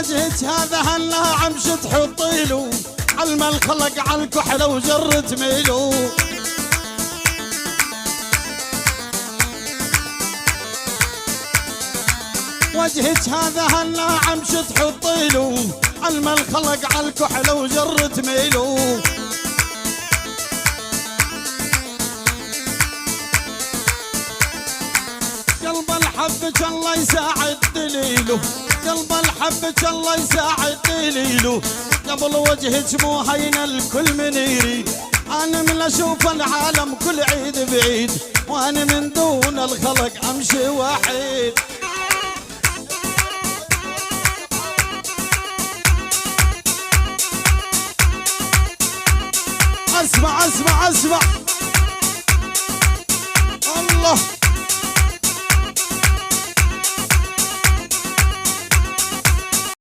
وجهك هذا هالناعم شو تحطيلو، علم الخلق عالكحلة وجر تميلو. وجهك هذا هالناعم شو تحطيلو، علم الخلق عالكحلة وجر تميلو. قلب الحبك الله يساعد دليله، قلب الحبك الله يساعد دليله. قبل وجهك مو هين الكل منيري، انا من اشوف العالم كل عيد بعيد، وانا من دون الخلق امشي وحيد. اسمع اسمع اسمع الله.